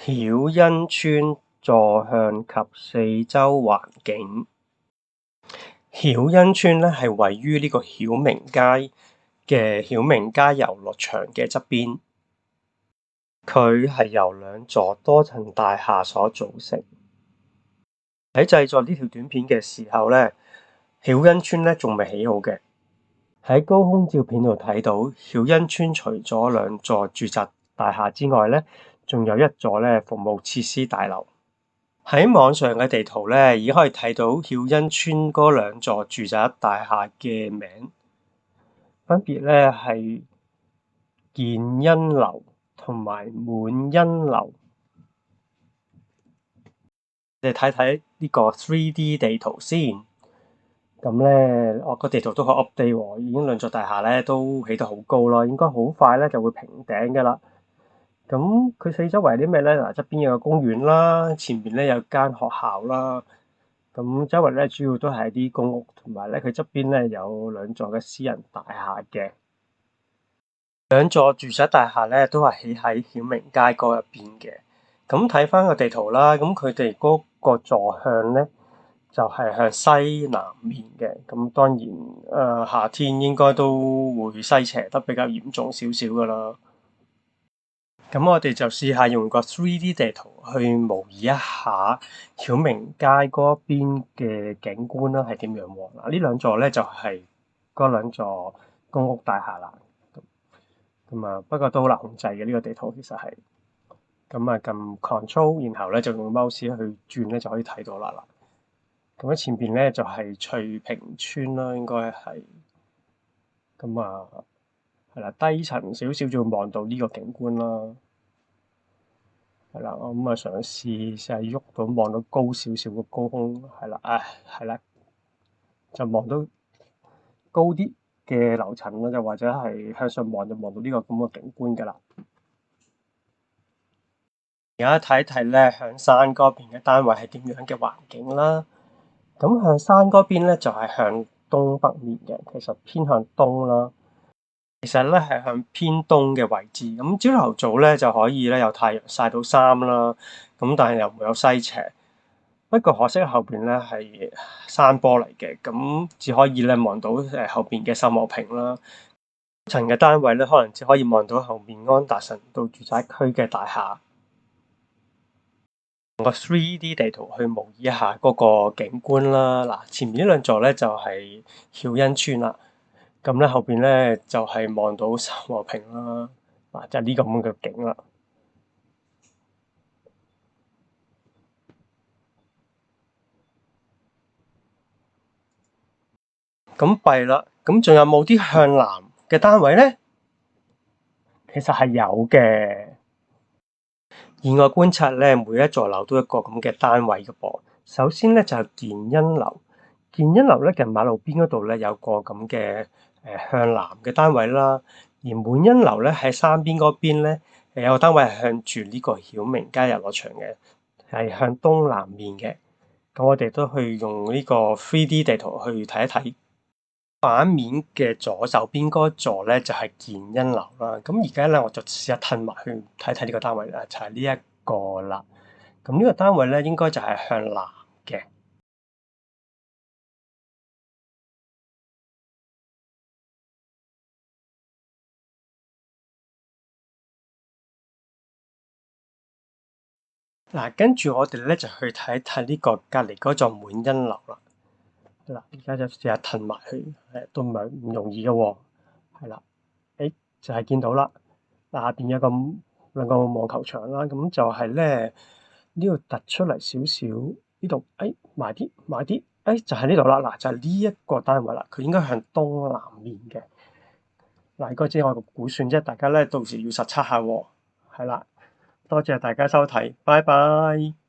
曉欣邨坐向及四周環境。曉欣邨咧係位於呢個曉明街嘅曉明街遊樂場嘅側邊，佢係由2座多層大廈所組成。喺製作呢條短片嘅時候咧，曉欣邨咧仲未起好嘅。喺高空照片度睇到，曉欣邨除咗2座住宅大廈之外咧，仲有1座咧服務設施大樓。喺網上嘅地圖咧，已經可以睇到曉欣邨嗰2座住宅大廈嘅名，分別咧係建欣樓同埋滿欣樓。你睇睇呢個 3D 地圖先。咁咧，我個地圖都好 update 喎，已經2座大廈咧都起得好高啦，應該好快咧就會平頂噶啦。咁佢四周圍啲咩咧？嗱，側邊有個公園啦，前面咧有間學校啦。咁周圍咧主要都係啲公屋，同埋咧佢側邊咧有2座嘅私人大廈嘅。2座住宅大廈咧都係起喺曉明街嗰入邊嘅。咁睇翻個地圖啦，咁佢哋嗰個座向咧就係向西南面嘅。咁當然夏天應該都會西斜得比較嚴重少少噶啦。咁我哋就試下用個 3D 地圖去模擬一下曉明街嗰邊嘅景觀啦，係點樣喎？嗱，呢2座咧就係嗰2座公屋大廈啦。咁啊，不過都好難控制嘅呢個地圖，其實係。咁啊，撳 Control，然後咧就用 mouse 去轉咧就可以睇到啦。咁喺前邊咧就係翠屏村啦，應該係。咁啊，係啦，低層少少就會望到呢個景觀啦。係啦，我咁啊嘗試下喐到望到高少少個高空，係啦，係啦，就望到高啲嘅樓層啦，就或者係向上望就望到呢個咁嘅景觀㗎啦。而家睇一睇咧，向山嗰邊嘅單位係點樣嘅環境啦。咁向山嗰邊咧就係向東北面嘅，其實偏向東啦。其實咧係向偏東嘅位置，咁朝頭早咧就可以咧有太陽曬到衫啦，咁但係又冇西斜。不過可惜後邊咧係山坡嚟嘅，咁只可以咧望到後邊嘅秀茂坪啦。層嘅單位咧可能只可以望到後面安達臣道住宅區嘅大廈。用個 3D 地圖去模擬一下嗰個景觀啦。嗱，前面呢2座咧就係曉欣邨啦。咁咧後邊咧就係望到秀茂坪啦，就係呢個咁嘅景啦。咁弊啦，咁仲有冇啲向南嘅單位咧？其實係有嘅。以我觀察咧，每一座樓都有一個咁嘅單位嘅噃。首先咧就係建欣樓，建欣樓咧近馬路邊嗰度咧有個咁嘅向南嘅單位啦。而滿欣樓咧喺山邊嗰邊咧有個單位係向住呢個曉明街遊樂場嘅，係向東南面嘅。咁我哋都去用呢個 3D 地圖去睇一睇。反面嘅左手邊嗰座咧就係建欣樓啦。咁而家咧我就試下褪埋去睇睇呢個單位啦，就係呢一個啦。咁呢個單位咧應該就係向南嘅。嗱，跟住我哋咧就去睇一睇呢個隔離嗰座滿欣樓啦。嗱，而家就試下褪埋去，都唔係唔容易嘅喎。係啦，就係見到啦。嗱，下邊有個兩個網球場啦，咁就係咧呢度突出嚟少少，呢度埋啲，就係呢度啦。嗱，就係呢一個單位啦，佢應該向東南面嘅。嗱，呢個只係我個估算啫，大家咧到時要實測下喎。係啦，多謝大家收睇，拜拜。